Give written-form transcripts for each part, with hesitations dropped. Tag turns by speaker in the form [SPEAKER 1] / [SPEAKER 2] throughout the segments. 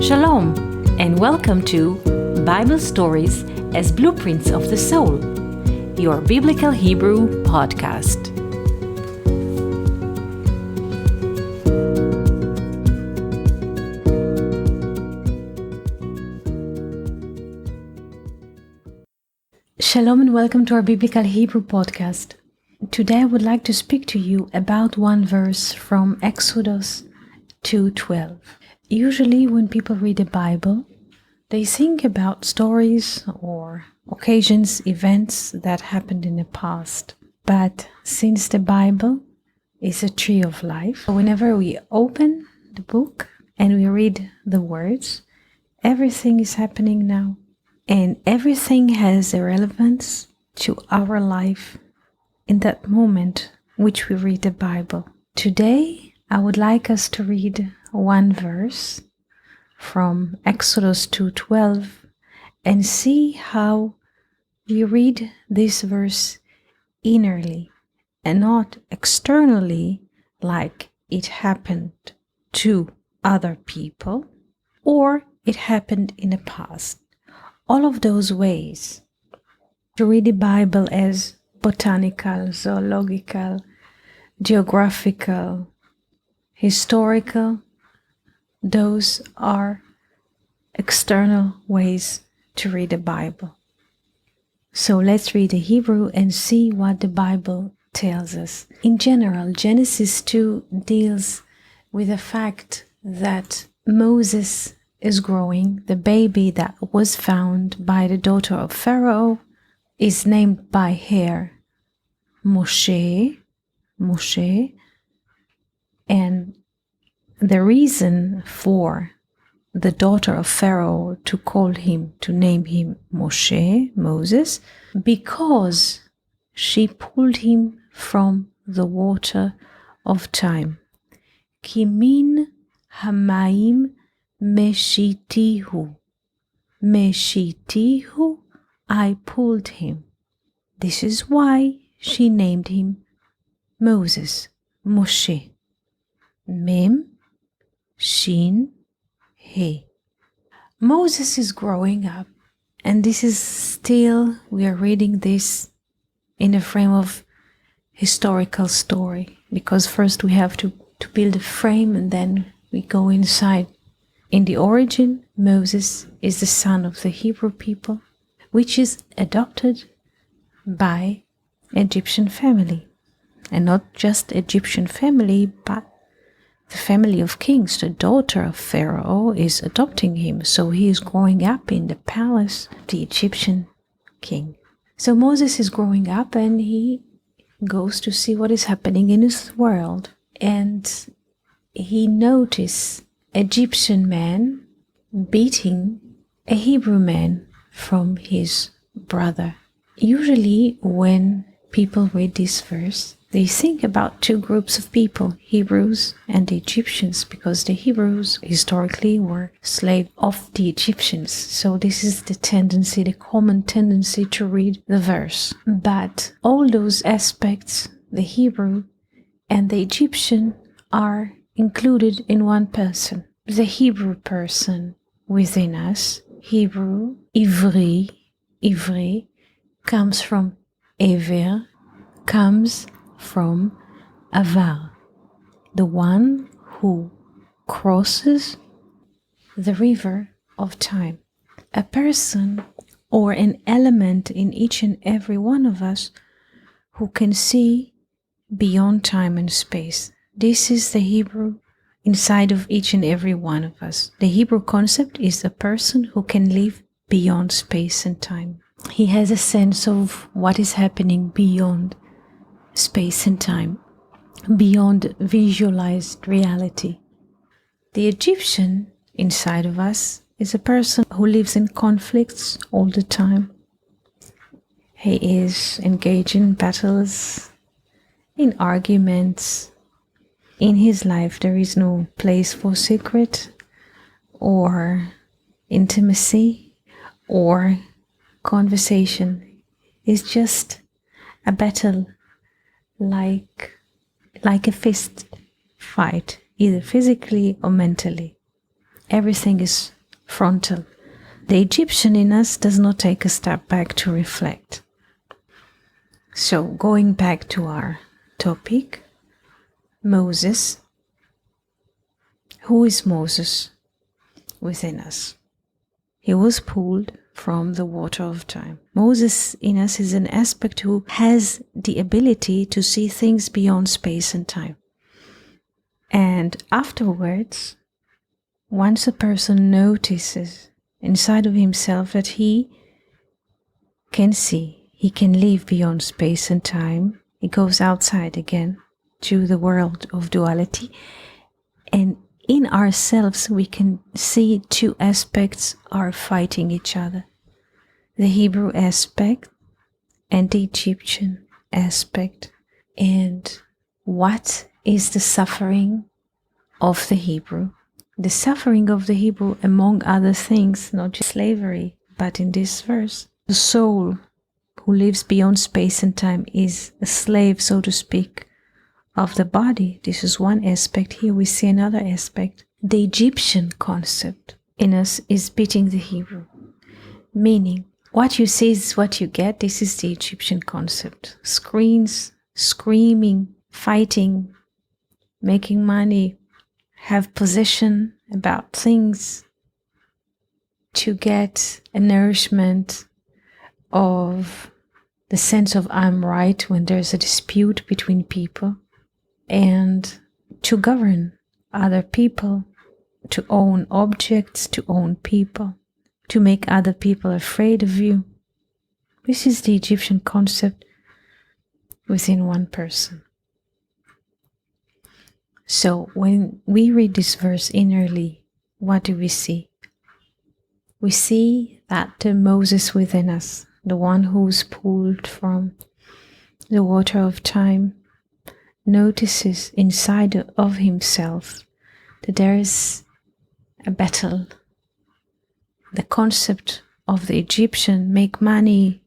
[SPEAKER 1] Shalom, and welcome to Bible Stories as Blueprints of the Soul, your Biblical Hebrew podcast. Shalom and welcome to our Biblical Hebrew podcast. Today I would like to speak to you about one verse from Exodus 2:12. Usually when people read the Bible, they think about stories or occasions, events that happened in the past. But since the Bible is a tree of life, whenever we open the book and we read the words, everything is happening now. And everything has a relevance to our life in that moment which we read the Bible. Today, I would like us to read one verse from Exodus 2:12 and see how we read this verse innerly and not externally, like it happened to other people or it happened in the past. All of those ways to read the Bible as botanical, zoological, geographical, historical, those are external ways to read the Bible. So let's read the Hebrew and see what the Bible tells us. In general, Genesis 2 deals with the fact that Moses is growing. The baby that was found by the daughter of Pharaoh is named by her Moshe, and the reason for the daughter of Pharaoh to name him Moshe, Moses, because she pulled him from the water of time. Kimin hamayim meshitihu. Meshitihu, I pulled him. This is why she named him Moses, Moshe. Mem, Shin, He. Moses is growing up, and this is still, we are reading this in a frame of historical story, because first we have to build a frame and then we go inside. In the origin, Moses is the son of the Hebrew people, which is adopted by Egyptian family. And not just Egyptian family, but the family of kings. The daughter of Pharaoh is adopting him, so he is growing up in the palace of the Egyptian king. So Moses is growing up and he goes to see what is happening in his world. And he notices Egyptian man beating a Hebrew man from his brother. Usually when people read this verse, they think about two groups of people, Hebrews and the Egyptians, because the Hebrews historically were slaves of the Egyptians. So this is the tendency, the common tendency to read the verse. But all those aspects, the Hebrew and the Egyptian, are included in one person. The Hebrew person within us, Hebrew, Ivri, comes from Ever, comes from Avar, the one who crosses the river of time. A person or an element in each and every one of us who can see beyond time and space. This is the Hebrew inside of each and every one of us. The Hebrew concept is a person who can live beyond space and time. He has a sense of what is happening beyond space and time, beyond visualized reality. The Egyptian inside of us is a person who lives in conflicts all the time. He is engaged in battles, in arguments. In his life there is no place for secret or intimacy or conversation. It's just a battle, like a fist fight, either physically or mentally. everything is frontal. The Egyptian in us does not take a step back to reflect. So, going back to our topic, Moses. Who is Moses within us? He was pulled from the water of time. Moses in us is an aspect who has the ability to see things beyond space and time. And afterwards, once a person notices inside of himself that he can see, he can live beyond space and time, he goes outside again to the world of duality, and in ourselves we can see two aspects are fighting each other. The Hebrew aspect and the Egyptian aspect. And what is the suffering of the Hebrew? The suffering of the Hebrew, among other things, not just slavery, but in this verse, the soul who lives beyond space and time is a slave, so to speak, of the body. This is one aspect. Here we see another aspect. The Egyptian concept in us is beating the Hebrew, meaning what you see is what you get. This is the Egyptian concept. Screens, screaming, fighting, making money, have possession about things to get a nourishment of the sense of I'm right when there's a dispute between people, and to govern other people, to own objects, to own people, to make other people afraid of you. This is the Egyptian concept within one person. So when we read this verse innerly, what do we see? We see that the Moses within us, the one who's pulled from the water of time, notices inside of himself that there is a battle. The concept of the Egyptian, make money,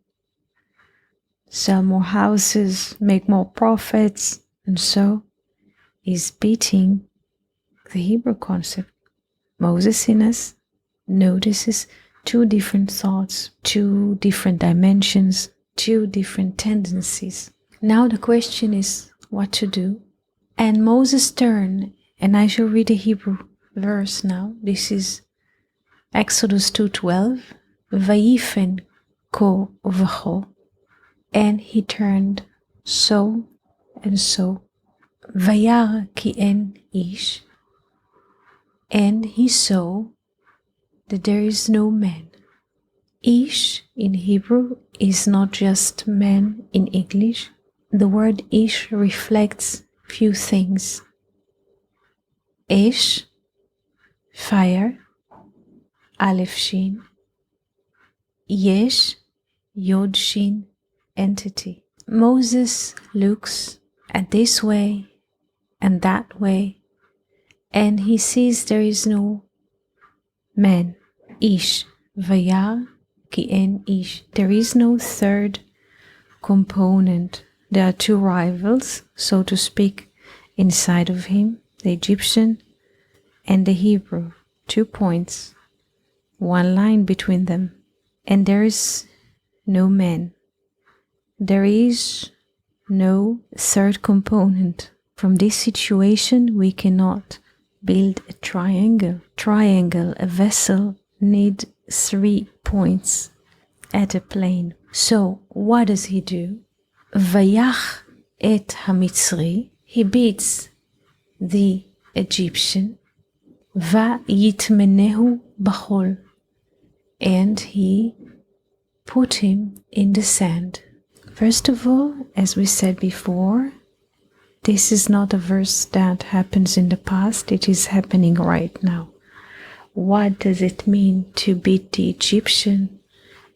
[SPEAKER 1] sell more houses, make more profits, and so is beating the Hebrew concept. Moses in us notices two different thoughts, two different dimensions, two different tendencies. Now the question is what to do. And Moses turned, and I shall read the Hebrew verse now. This is Exodus 2:12. Vayifen ko v'cho. And he turned so and so. Vayar ki en ish. And he saw that there is no man. Ish in Hebrew is not just man in English. The word ish reflects few things. Ish, fire, Aleph Shin. Yesh, Yod Shin, entity. Moses looks at this way and that way, and he sees there is no man. Ish, Vayar ki en ish. There is no third component. There are two rivals, so to speak, inside of him, the Egyptian and the Hebrew. 2 points, one line between them, and there is no man. There is no third component. From this situation, we cannot build a triangle. A vessel need 3 points at a plane. So, what does he do? Vayach et hamitzri, he beats the Egyptian. Vayitmenehu b'chol, and he put him in the sand. First of all, as we said before, this is not a verse that happens in the past, it is happening right now. What does it mean to beat the Egyptian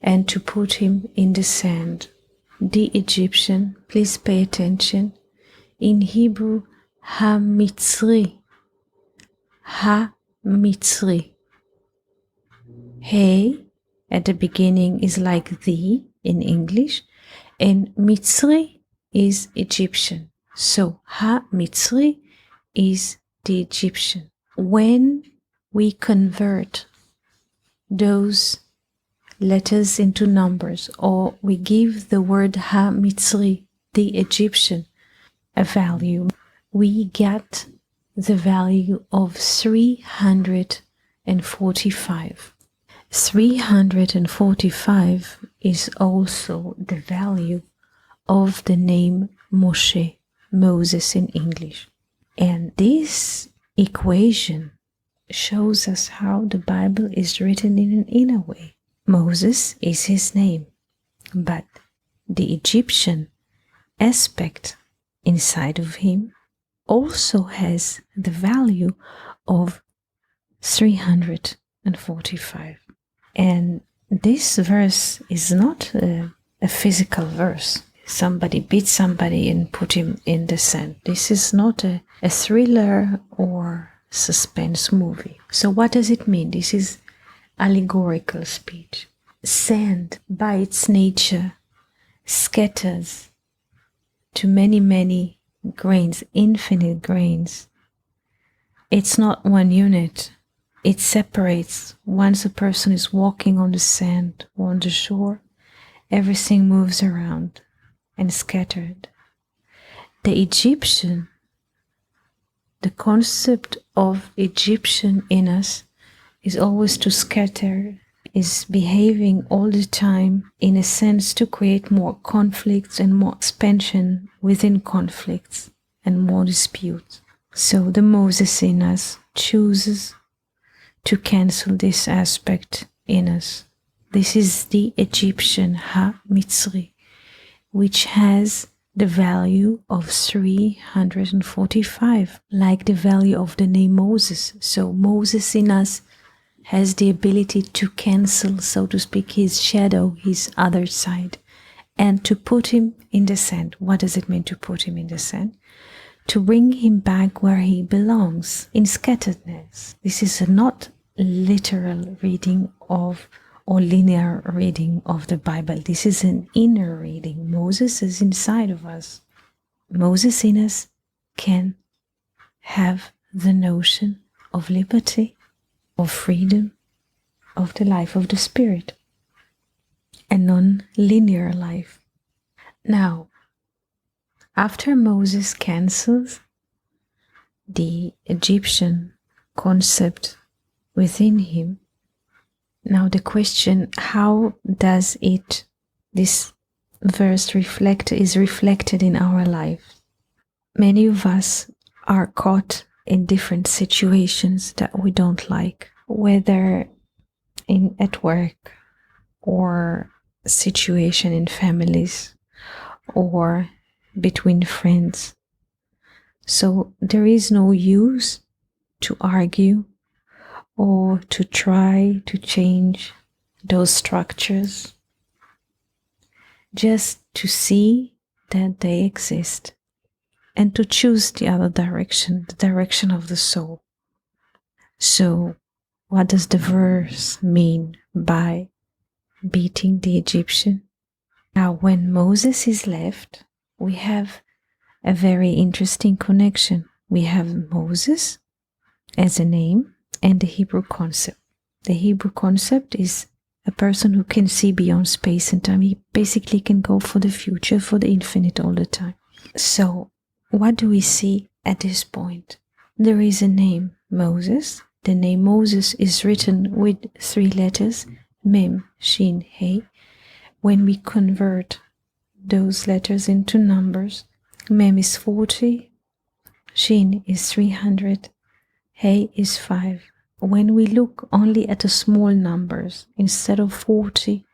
[SPEAKER 1] and to put him in the sand? The Egyptian, please pay attention, in Hebrew, ha-mitzri. Ha-mitzri. Hey at the beginning is like the in English, and Mitzri is Egyptian. So Ha-mitzri is the Egyptian. When we convert those letters into numbers, or we give the word Ha-Mitzri, the Egyptian, a value, we get the value of 345. 345 is also the value of the name Moshe, Moses in English. And this equation shows us how the Bible is written in an inner way. Moses is his name, but the Egyptian aspect inside of him also has the value of 345. And this verse is not a physical verse. Somebody beat somebody and put him in the sand. This is not a thriller or suspense movie. So what does it mean? This is allegorical speech. Sand, by its nature, scatters to many, many grains, infinite grains. It's not one unit. It separates. Once a person is walking on the sand or on the shore, everything moves around and scattered. The Egyptian, the concept of Egyptian in us is always to scatter, is behaving all the time in a sense to create more conflicts and more expansion within conflicts and more disputes. So the Moses in us chooses to cancel this aspect in us. This is the Egyptian Ha-Mitzri, which has the value of 345, like the value of the name Moses. So Moses in us has the ability to cancel, so to speak, his shadow, his other side, and to put him in the sand. What does it mean to put him in the sand? To bring him back where he belongs, in scatteredness. This is a not literal reading of or linear reading of the Bible. This is an inner reading. Moses is inside of us. Moses in us can have the notion of liberty, of freedom, of the life of the Spirit, a non-linear life. Now, after Moses cancels the Egyptian concept within him, now the question, how does this verse is reflected in our life? Many of us are caught in different situations that we don't like, whether at work or a situation in families or between friends. So there is no use to argue or to try to change those structures, just to see that they exist and to choose the other direction, the direction of the soul. So what does the verse mean by beating the Egyptian? Now, when Moses is left, we have a very interesting connection. We have Moses as a name and the Hebrew concept. The Hebrew concept is a person who can see beyond space and time. He basically can go for the future, for the infinite all the time. So, what do we see at this point? There is a name, Moses. The name Moses is written with 3 letters, Mem, Shin, He. When we convert those letters into numbers, Mem is 40, Shin is 300, He is 5. When we look only at the small numbers, instead of 40,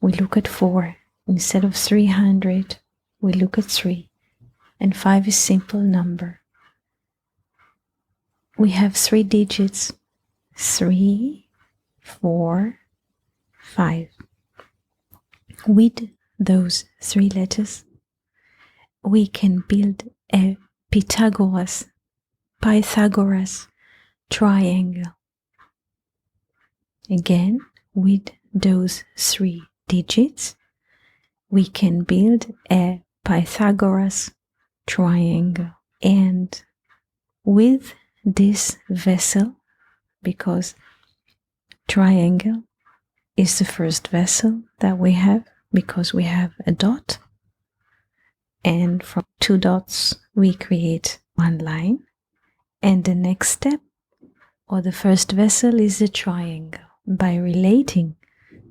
[SPEAKER 1] we look at 4. Instead of 300, we look at 3. And 5 is simple number. We have 3 digits, 3, 4, 5. With those 3 letters, we can build a Pythagoras triangle. Again, with those 3 digits, we can build a Pythagoras triangle. And with this vessel, because triangle is the first vessel that we have, because we have a dot, and from 2 dots we create 1 line, and the next step, or the first vessel, is the triangle. By relating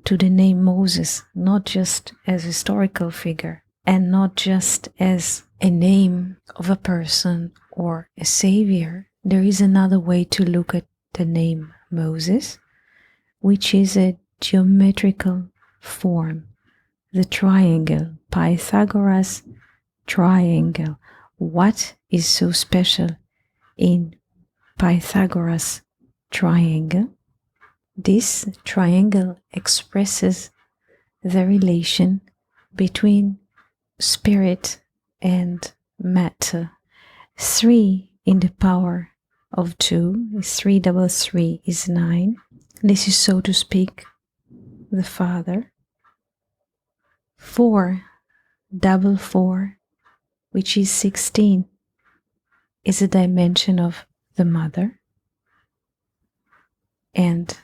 [SPEAKER 1] to the name Moses, not just as a historical figure and not just as a name of a person or a savior, there is another way to look at the name Moses, which is a geometrical form, the triangle, Pythagoras triangle. What is so special in Pythagoras triangle? This triangle expresses the relation between spirit and matter. 3 in the power of 2, 3 double 3 is 9. This is, so to speak, the Father. 4 double 4, which is 16, is a dimension of the Mother. And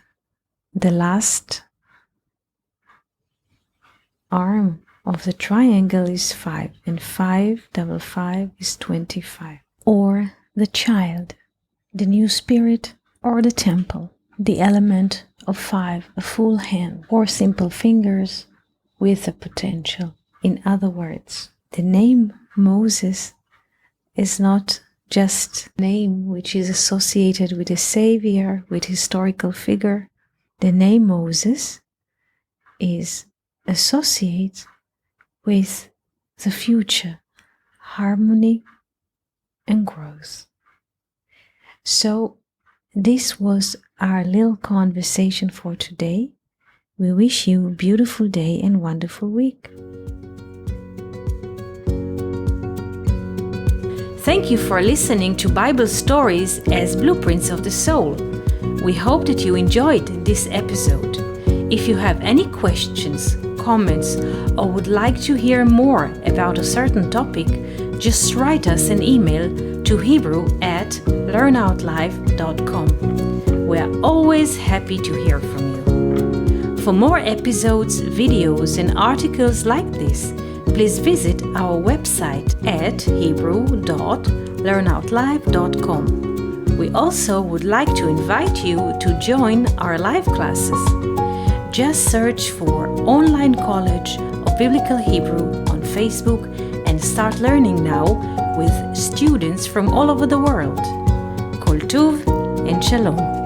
[SPEAKER 1] the last arm of the triangle is 5, and 5 double 5 is 25. Or the child, the new spirit, or the temple, the element of 5, a full hand, or simple fingers with a potential. In other words, the name Moses is not just a name which is associated with a savior, with historical figure. The name Moses is associated with the future, harmony and growth. So this was our little conversation for today. We wish you a beautiful day and wonderful week. Thank you for listening to Bible Stories as Blueprints of the Soul. We hope that you enjoyed this episode. If you have any questions, comments, or would like to hear more about a certain topic, just write us an email to hebrew@learnoutlive.com. We are always happy to hear from you. For more episodes, videos, and articles like this, please visit our website at hebrew.learnoutlive.com. We also would like to invite you to join our live classes. Just search for Online College of Biblical Hebrew on Facebook and start learning now with students from all over the world. Koltuv and Shalom.